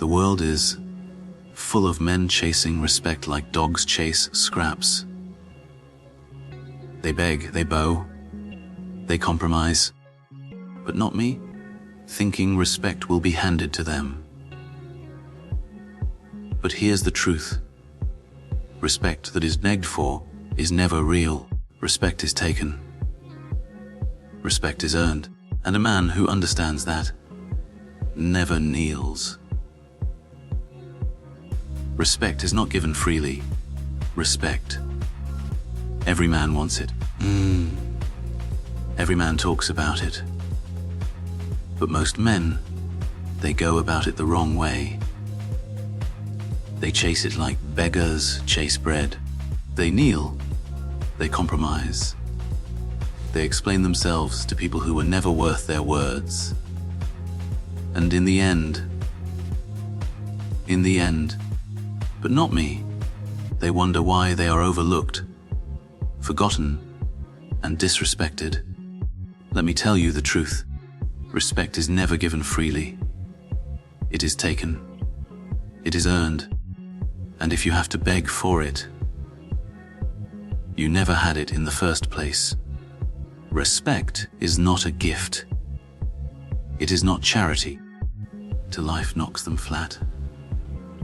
The world is full of men chasing respect like dogs chase scraps. They beg, they bow, they compromise, but not me, thinking respect will be handed to them. But here's the truth. Respect that is begged for is never real. Respect is taken. Respect is earned, and a man who understands that never kneels. Respect is not given freely. Respect. Every man wants it. Every man talks about it. But most men, they go about it the wrong way. They chase it like beggars chase bread. They kneel. They compromise. They explain themselves to people who were never worth their words. And in the end, but not me, they wonder why they are overlooked, forgotten, and disrespected. Let me tell you the truth. Respect is never given freely. It is taken. It is earned. And if you have to beg for it, you never had it in the first place. Respect is not a gift. It is not charity. Till life knocks them flat.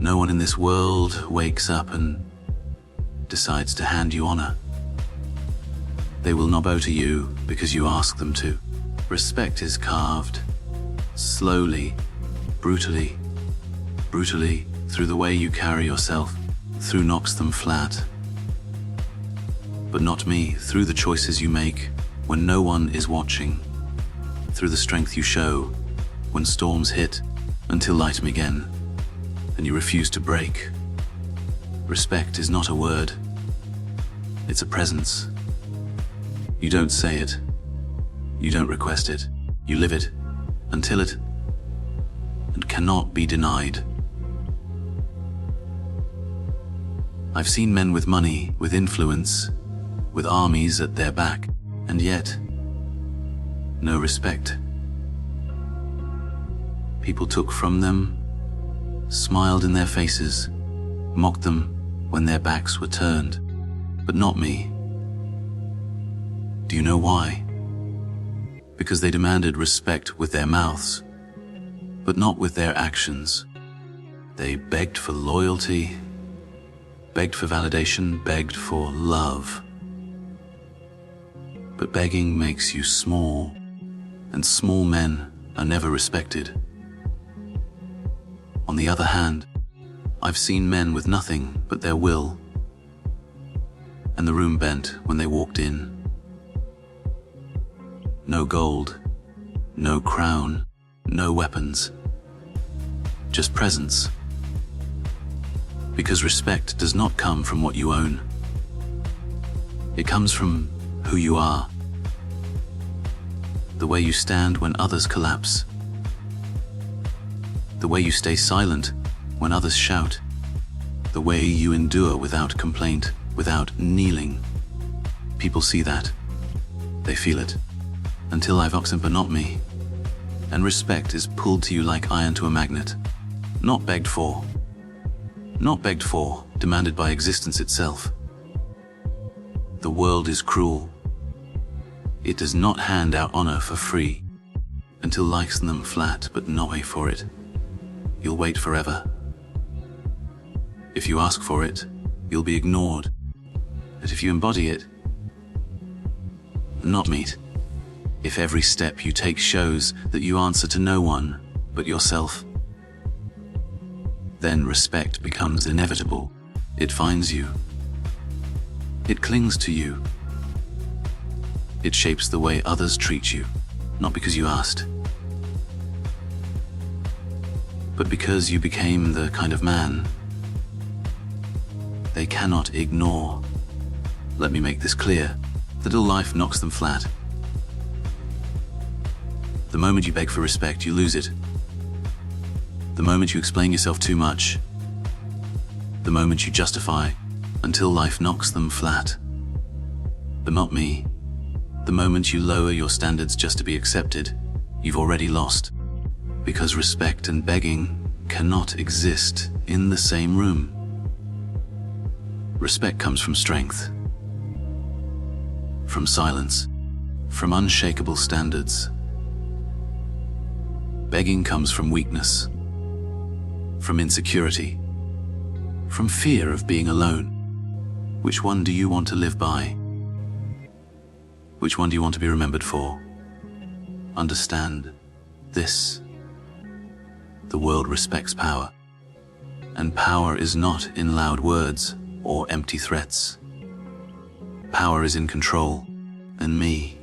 No one in this world wakes up and decides to hand you honor. They will not bow to you because you ask them to. Respect is carved, slowly, brutally, through the way you carry yourself, through knocks them flat. But not me, through the choices you make when no one is watching, through the strength you show when storms hit, until light again, and you refuse to break. Respect is not a word, it's a presence. You don't say it, you don't request it, you live it, until it, and cannot be denied. I've seen men with money, with influence, with armies at their back, and yet, no respect. People took from them, smiled in their faces, mocked them when their backs were turned, but not me. Do you know why? Because they demanded respect with their mouths, but not with their actions. They begged for loyalty, begged for validation, begged for love. But begging makes you small, and small men are never respected. On the other hand, I've seen men with nothing but their will, and the room bent when they walked in. No gold, no crown, no weapons, just presence. Because respect does not come from what you own. It comes from who you are. The way you stand when others collapse. The way you stay silent when others shout. The way you endure without complaint, without kneeling. People see that. They feel it. Until I've oxen, but not me. And respect is pulled to you like iron to a magnet. Not begged for. Not begged for, demanded by existence itself. The world is cruel. It does not hand out honor for free, until likes them flat but not wait for it. You'll wait forever. If you ask for it, you'll be ignored. But if you embody it, not meet. If every step you take shows that you answer to no one but yourself, then respect becomes inevitable. It finds you. It clings to you. It shapes the way others treat you, not because you asked, but because you became the kind of man they cannot ignore. Let me make this clear. Little life knocks them flat. The moment you beg for respect, you lose it. The moment you explain yourself too much. The moment you justify, until life knocks them flat. But not me. The moment you lower your standards just to be accepted, you've already lost. Because respect and begging cannot exist in the same room. Respect comes from strength, from silence, from unshakable standards. Begging comes from weakness, from insecurity, from fear of being alone. Which one do you want to live by? Which one do you want to be remembered for? Understand this. The world respects power, and power is not in loud words or empty threats. Power is in control, and me.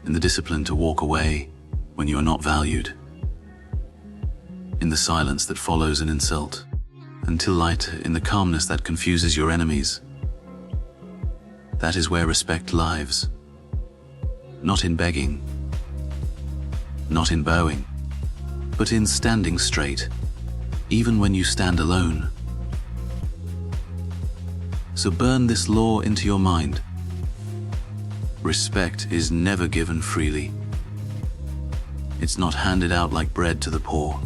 In the discipline to walk away when you are not valued. In the silence that follows an insult, until light in the calmness that confuses your enemies. That is where respect lives. Not in begging, not in bowing, but in standing straight, even when you stand alone. So burn this law into your mind. Respect is never given freely. It's not handed out like bread to the poor.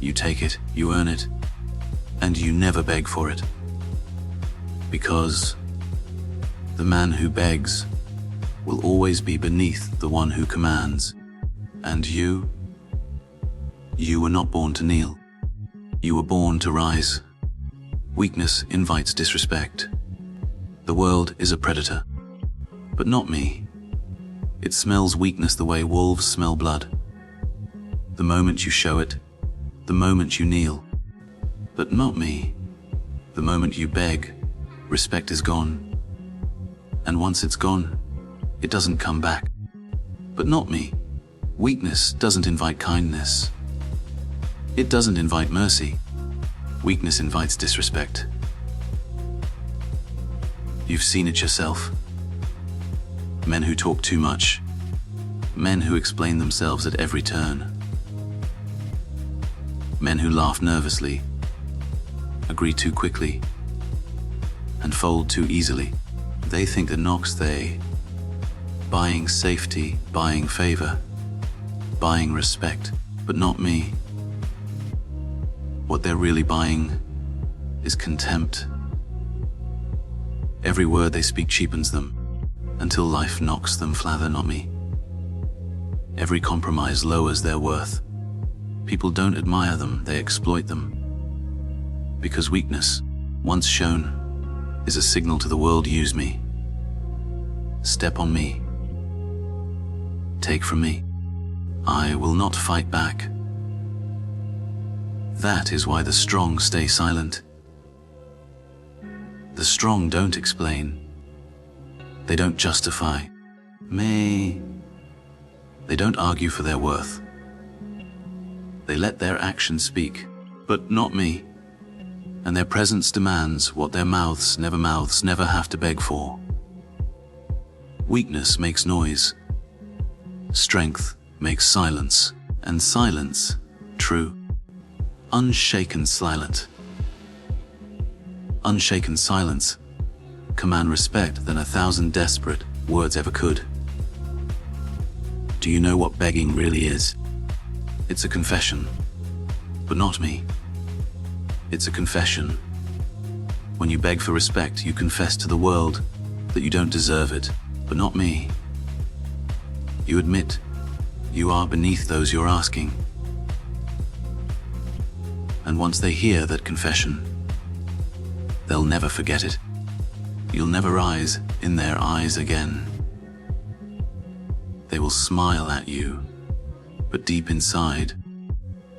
You take it, you earn it, and you never beg for it. Because the man who begs will always be beneath the one who commands. And you were not born to kneel. You were born to rise. Weakness invites disrespect. The world is a predator, but not me. It smells weakness the way wolves smell blood. The moment you show it, the moment you kneel, but not me. The moment you beg, respect is gone. And once it's gone, it doesn't come back. But not me. Weakness doesn't invite kindness. It doesn't invite mercy. Weakness invites disrespect. You've seen it yourself. Men who talk too much. Men who explain themselves at every turn. Men who laugh nervously, agree too quickly, and fold too easily. They think the knocks buying safety, buying favor, buying respect, but not me. What they're really buying is contempt. Every word they speak cheapens them, until life knocks them flather, not me. Every compromise lowers their worth. People don't admire them, they exploit them. Because weakness, once shown, is a signal to the world: use me. Step on me. Take from me. I will not fight back. That is why the strong stay silent. The strong don't explain. They don't justify. They don't argue for their worth. They let their actions speak, but not me. And their presence demands what their mouths never have to beg for. Weakness makes noise. Strength makes silence, and silence, true. Unshaken silent. Unshaken silence command respect than 1,000 desperate words ever could. Do you know what begging really is? It's a confession, but not me. It's a confession. When you beg for respect, you confess to the world that you don't deserve it, but not me. You admit you are beneath those you're asking. And once they hear that confession, they'll never forget it. You'll never rise in their eyes again. They will smile at you, but deep inside,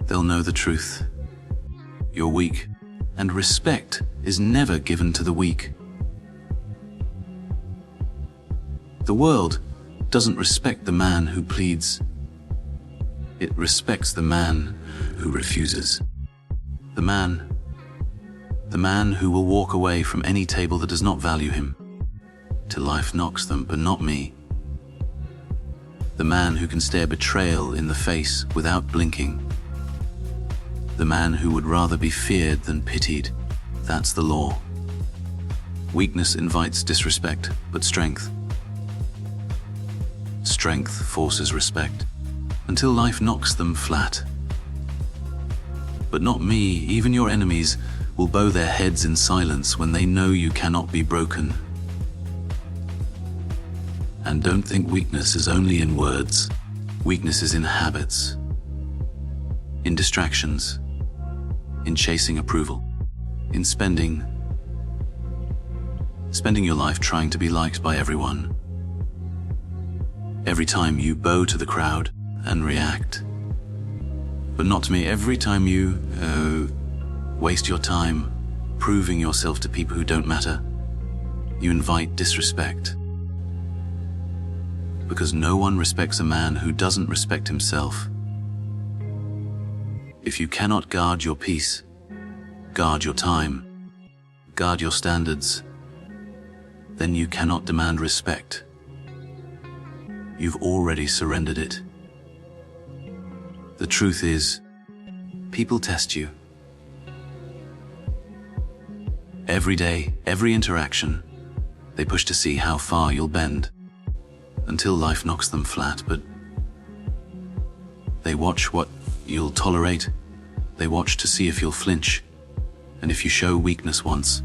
they'll know the truth. You're weak, and respect is never given to the weak. The world doesn't respect the man who pleads. It respects the man who refuses. The man who will walk away from any table that does not value him, till life knocks them, but not me. The man who can stare betrayal in the face without blinking. The man who would rather be feared than pitied. That's the law. Weakness invites disrespect, but strength forces respect. until life knocks them flat. But not me. Even your enemies will bow their heads in silence when they know you cannot be broken. And don't think weakness is only in words. Weakness is in habits, in distractions, in chasing approval, in spending your life trying to be liked by everyone. Every time you bow to the crowd and react. But not to me. Every time you waste your time proving yourself to people who don't matter, you invite disrespect. Because no one respects a man who doesn't respect himself. If you cannot guard your peace, guard your time, guard your standards, then you cannot demand respect. You've already surrendered it. The truth is, people test you. Every day, every interaction, they push to see how far you'll bend, until life knocks them flat. But they watch what you'll tolerate. They watch to see if you'll flinch, and if you show weakness once,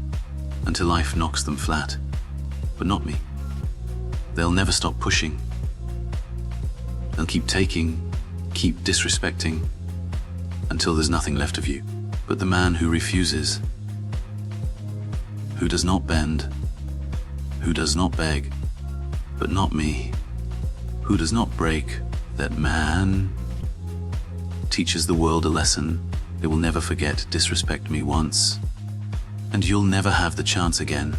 until life knocks them flat. But not me. They'll never stop pushing. They'll keep taking, keep disrespecting, until there's nothing left of you. But the man who refuses, who does not bend, who does not beg, but not me, who does not break, that man teaches the world a lesson. It will never forget. Disrespect me once, and you'll never have the chance again.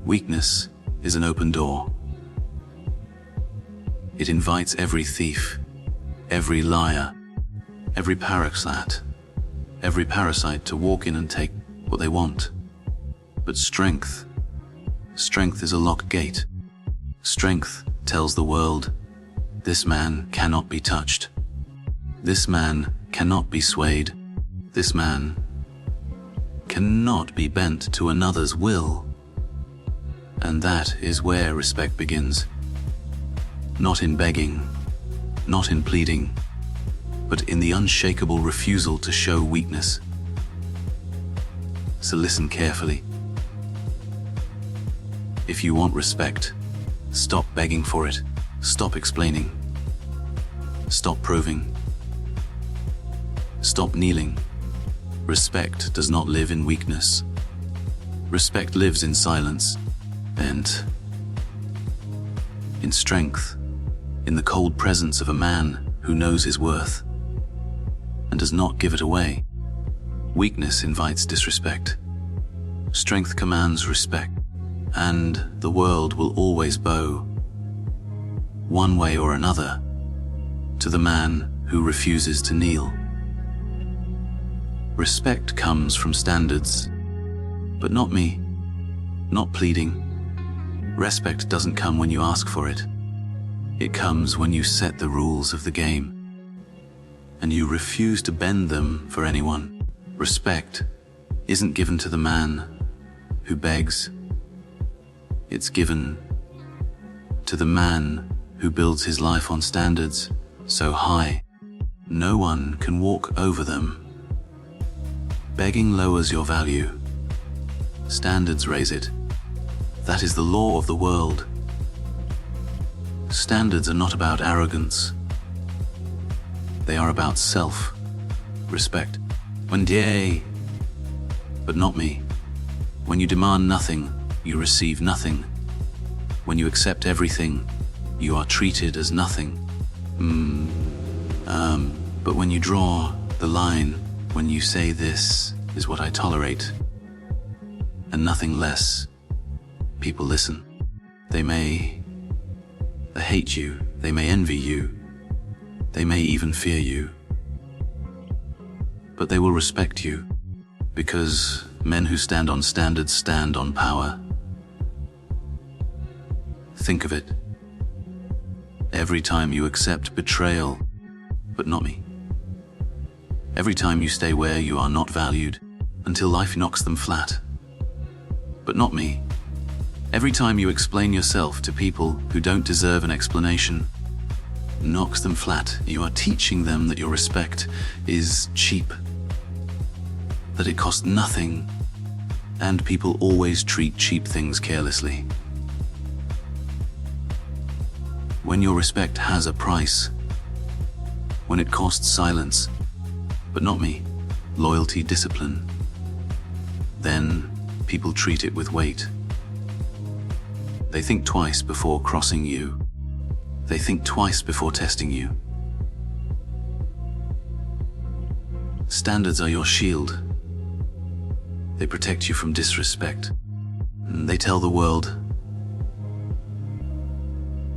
Weakness is an open door. It invites every thief, every liar, every parasite to walk in and take what they want. But strength is a locked gate. Strength tells the world, this man cannot be touched. This man cannot be swayed. This man cannot be bent to another's will. And that is where respect begins. Not in begging, not in pleading, but in the unshakable refusal to show weakness. So listen carefully. If you want respect, stop begging for it. Stop explaining. Stop proving. Stop kneeling. Respect does not live in weakness. Respect lives in silence and in strength, in the cold presence of a man who knows his worth and does not give it away. Weakness invites disrespect. Strength commands respect, and the world will always bow, one way or another, to the man who refuses to kneel. Respect comes from standards, but not me, not pleading. Respect doesn't come when you ask for it. It comes when you set the rules of the game, and you refuse to bend them for anyone. Respect isn't given to the man who begs. It's given to the man who builds his life on standards so high, no one can walk over them. Begging lowers your value. Standards raise it. That is the law of the world. Standards are not about arrogance. They are about self-respect. One day, but not me. When you demand nothing, you receive nothing. When you accept everything, you are treated as nothing. But when you draw the line, when you say this is what I tolerate, and nothing less, people listen. They may hate you, they may envy you, they may even fear you, but they will respect you, because men who stand on standards stand on power. Think of it. Every time you accept betrayal, but not me. Every time you stay where you are not valued, until life knocks them flat, but not me. Every time you explain yourself to people who don't deserve an explanation, knocks them flat. You are teaching them that your respect is cheap, that it costs nothing, and people always treat cheap things carelessly. When your respect has a price, when it costs silence, but not me, loyalty, discipline, then people treat it with weight. They think twice before crossing you. They think twice before testing you. Standards are your shield. They protect you from disrespect. They tell the world,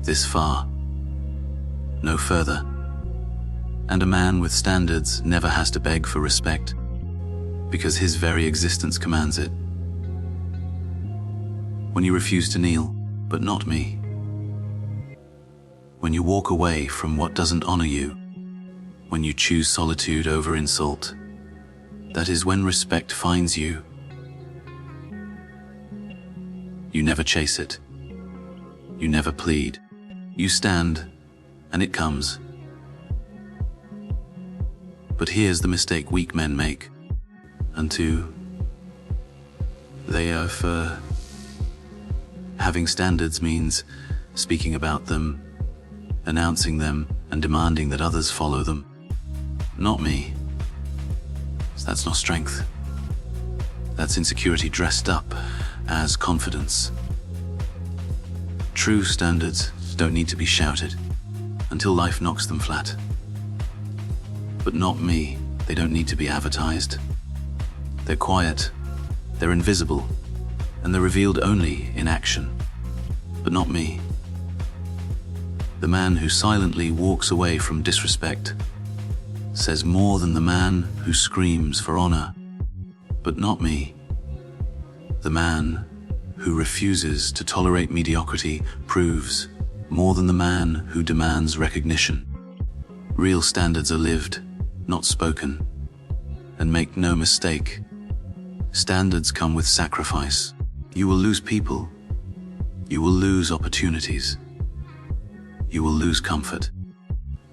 this far, no further. And a man with standards never has to beg for respect, because his very existence commands it. When you refuse to kneel, but not me. When you walk away from what doesn't honor you. When you choose solitude over insult. That is when respect finds you. You never chase it. You never plead. You stand, and it comes. But here's the mistake weak men make. Unto they are for having standards means speaking about them, announcing them, and demanding that others follow them. Not me. That's not strength. That's insecurity dressed up as confidence. True standards don't need to be shouted until life knocks them flat. But not me. They don't need to be advertised. They're quiet, they're invisible, and they're revealed only in action. But not me. The man who silently walks away from disrespect says more than the man who screams for honor. But not me. The man who refuses to tolerate mediocrity proves more than the man who demands recognition. Real standards are lived, not spoken. And make no mistake, standards come with sacrifice. You will lose people. You will lose opportunities. You will lose comfort.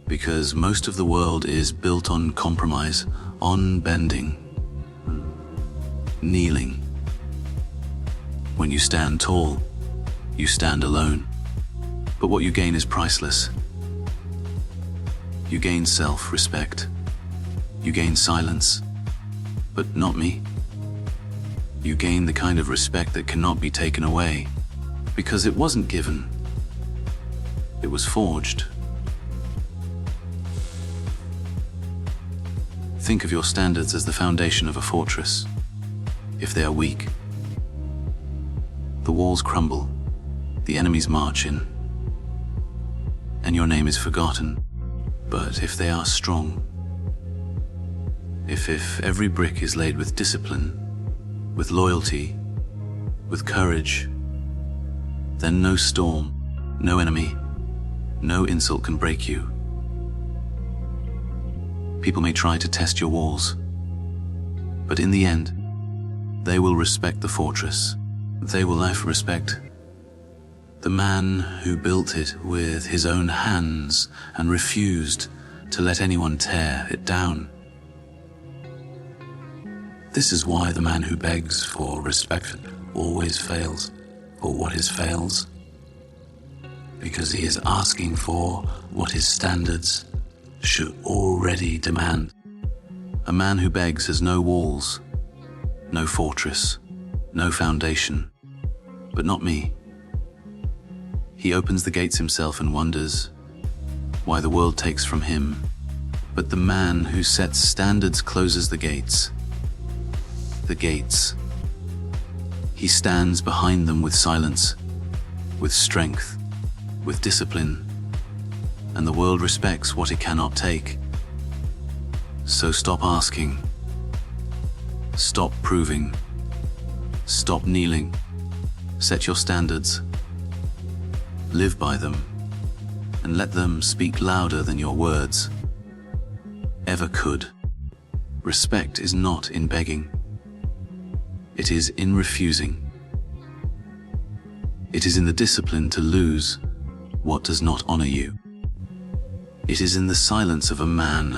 Because most of the world is built on compromise, on bending, kneeling. When you stand tall, you stand alone. But what you gain is priceless. You gain self-respect. You gain silence. But not me. You gain the kind of respect that cannot be taken away, because it wasn't given. It was forged. Think of your standards as the foundation of a fortress. If they are weak, the walls crumble, the enemies march in, and your name is forgotten. But if they are strong, if every brick is laid with discipline, with loyalty, with courage, then no storm, no enemy, no insult can break you. People may try to test your walls, but in the end, they will respect the fortress. They will respect the man who built it with his own hands and refused to let anyone tear it down. This is why the man who begs for respect always fails. For what is fails? Because he is asking for what his standards should already demand. A man who begs has no walls, no fortress, no foundation. But not me. He opens the gates himself and wonders why the world takes from him. But the man who sets standards closes the gates. The gates. He stands behind them with silence, with strength, with discipline, and the world respects what it cannot take. So stop asking. Stop proving. Stop kneeling. Set your standards. Live by them, and let them speak louder than your words ever could. Respect is not in begging. It is in refusing. It is in the discipline to lose what does not honor you. It is in the silence of a man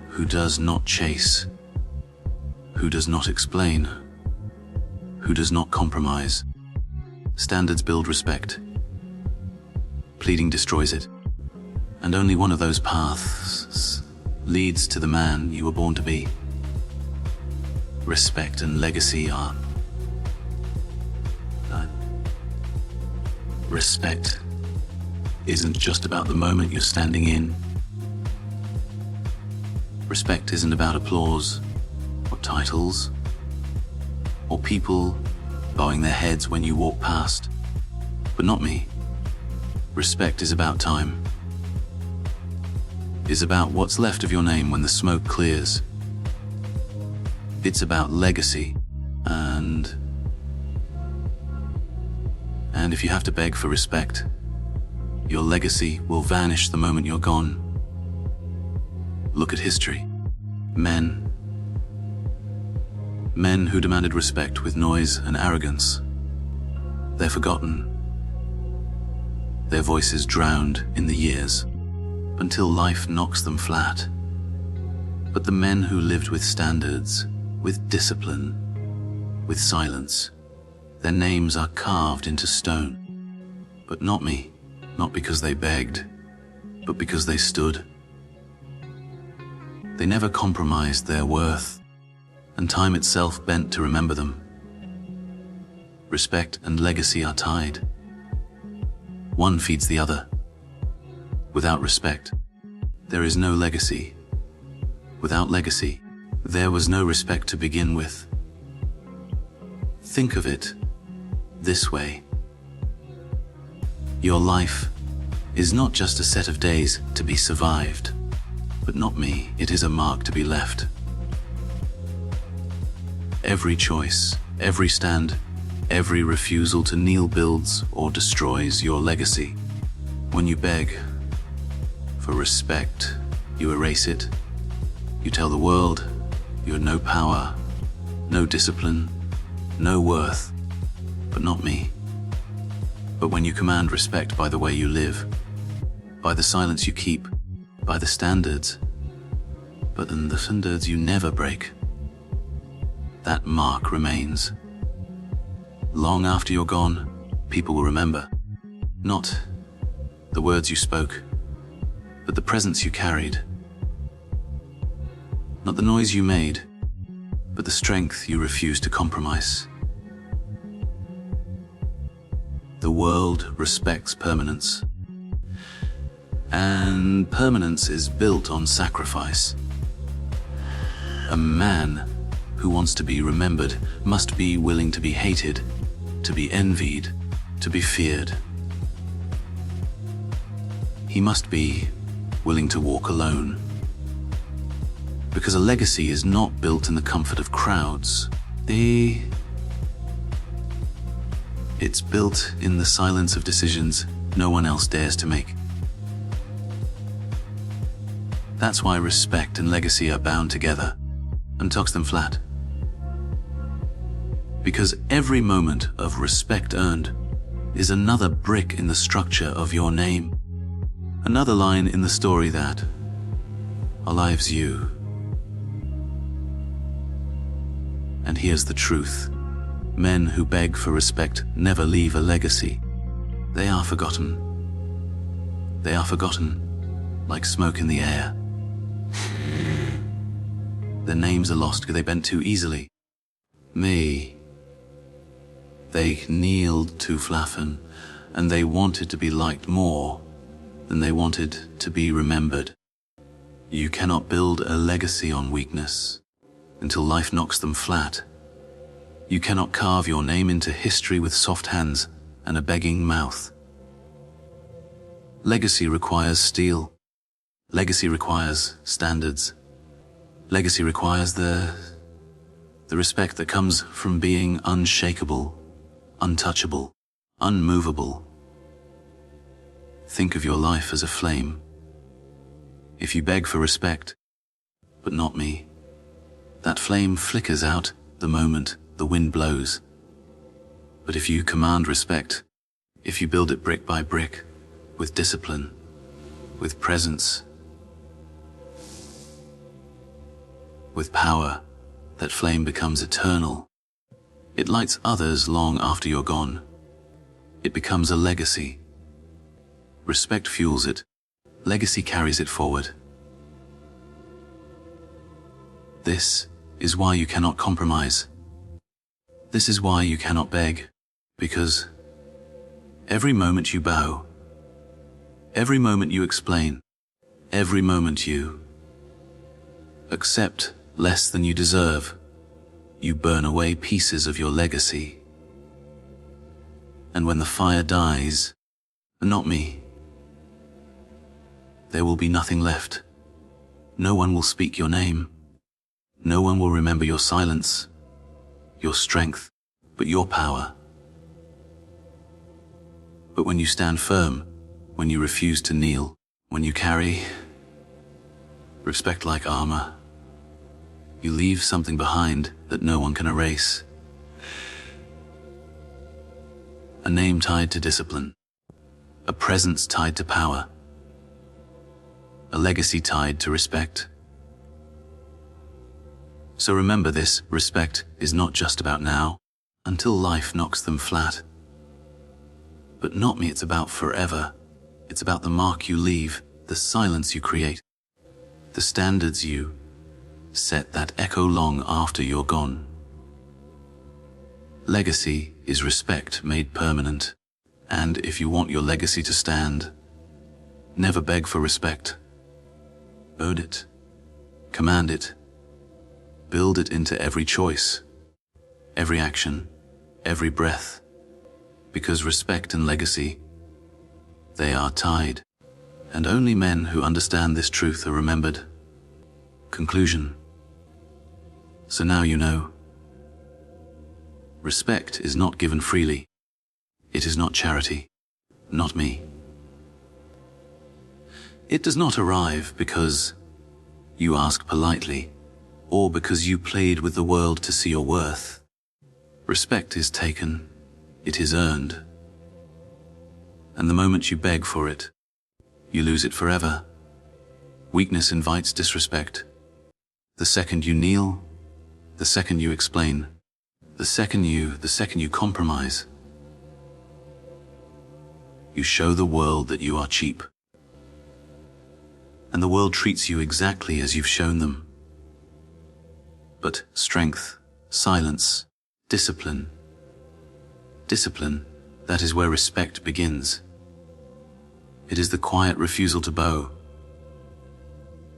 who does not chase, who does not explain, who does not compromise. Standards build respect. Pleading destroys it. And only one of those paths leads to the man you were born to be. Respect and legacy are... Respect isn't just about the moment you're standing in. Respect isn't about applause, or titles, or people bowing their heads when you walk past. But not me. Respect is about time. Is about what's left of your name when the smoke clears. It's about legacy, and if you have to beg for respect, your legacy will vanish the moment you're gone. Look at history. Men who demanded respect with noise and arrogance. They're forgotten. Their voices drowned in the years, until life knocks them flat. But the men who lived with standards, with discipline, with silence, their names are carved into stone. But not me, not because they begged, but because they stood. They never compromised their worth, and time itself bent to remember them. Respect and legacy are tied. One feeds the other. Without respect, there is no legacy. Without legacy, there was no respect to begin with. Think of it this way. Your life is not just a set of days to be survived, but not me, it is a mark to be left. Every choice, every stand, every refusal to kneel builds or destroys your legacy. When you beg for respect, you erase it. You tell the world you had no power, no discipline, no worth, but not me. But when you command respect by the way you live, by the silence you keep, by the standards, but in the standards you never break, that mark remains. Long after you're gone, people will remember, not the words you spoke, but the presence you carried. Not the noise you made, but the strength you refused to compromise. The world respects permanence, and permanence is built on sacrifice. A man who wants to be remembered must be willing to be hated, to be envied, to be feared. He must be willing to walk alone. Because a legacy is not built in the comfort of crowds. It's built in the silence of decisions no one else dares to make. That's why respect and legacy are bound together, and tucks them flat. Because every moment of respect earned is another brick in the structure of your name, another line in the story that alives you. And here's the truth. Men who beg for respect never leave a legacy. They are forgotten. They are forgotten, like smoke in the air. Their names are lost because they bent too easily. Me. They kneeled too flaffen, and they wanted to be liked more than they wanted to be remembered. You cannot build a legacy on weakness until life knocks them flat. You cannot carve your name into history with soft hands and a begging mouth. Legacy requires steel. Legacy requires standards. Legacy requires the respect that comes from being unshakable, untouchable, unmovable. Think of your life as a flame. If you beg for respect, but not me, that flame flickers out the moment the wind blows. But if you command respect, if you build it brick by brick, with discipline, with presence, With power, that flame becomes eternal. It lights others long after you're gone. It becomes a legacy. Respect fuels it. Legacy carries it forward. This is why you cannot compromise. This is why you cannot beg. Because every moment you bow, every moment you explain, every moment you accept less than you deserve, you burn away pieces of your legacy. And when the fire dies, not me, there will be nothing left. No one will speak your name. No one will remember your silence, your strength, but your power. But when you stand firm, when you refuse to kneel, when you carry respect like armor, you leave something behind that no one can erase. A name tied to discipline, a presence tied to power, a legacy tied to respect. So remember this, respect is not just about now, until life knocks them flat. But not me, it's about forever. It's about the mark you leave, the silence you create, the standards you set that echo long after you're gone. Legacy is respect made permanent. And if you want your legacy to stand, never beg for respect. Earn it, command it, build it into every choice, every action, every breath. Because respect and legacy, they are tied. And only men who understand this truth are remembered. Conclusion. So now you know. Respect is not given freely. It is not charity, not me. It does not arrive because you ask politely, or because you played with the world to see your worth. Respect is taken, it is earned. And the moment you beg for it, you lose it forever. Weakness invites disrespect. The second you kneel, the second you explain, the second you compromise, you show the world that you are cheap. And the world treats you exactly as you've shown them. But strength, silence, discipline, that is where respect begins. It is the quiet refusal to bow,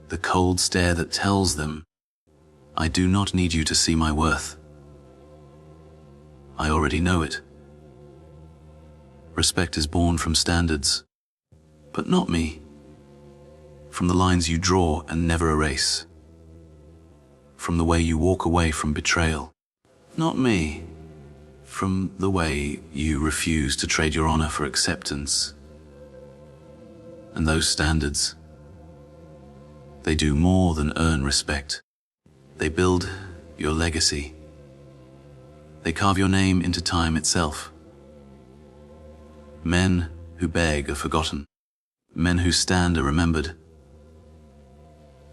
the cold stare that tells them, I do not need you to see my worth. I already know it. Respect is born from standards, but not me. From the lines you draw and never erase. From the way you walk away from betrayal. Not me. From the way you refuse to trade your honor for acceptance. And those standards, they do more than earn respect. They build your legacy. They carve your name into time itself. Men who beg are forgotten. Men who stand are remembered.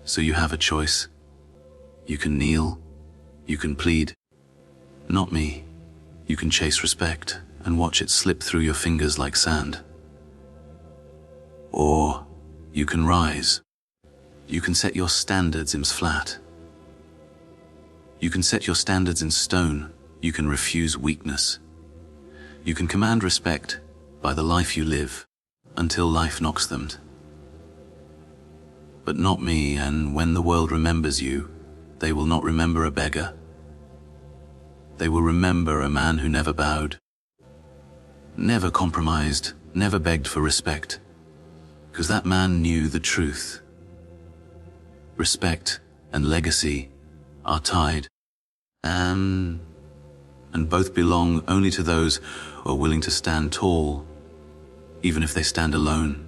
So you have a choice. You can kneel. You can plead. Not me. You can chase respect and watch it slip through your fingers like sand. Or you can rise. You can set your standards in flat. You can set your standards in stone. You can refuse weakness. You can command respect by the life you live until life knocks them. But not me, and when the world remembers you, they will not remember a beggar. They will remember a man who never bowed, never compromised, never begged for respect, because that man knew the truth. Respect and legacy are tied, and both belong only to those who are willing to stand tall, even if they stand alone.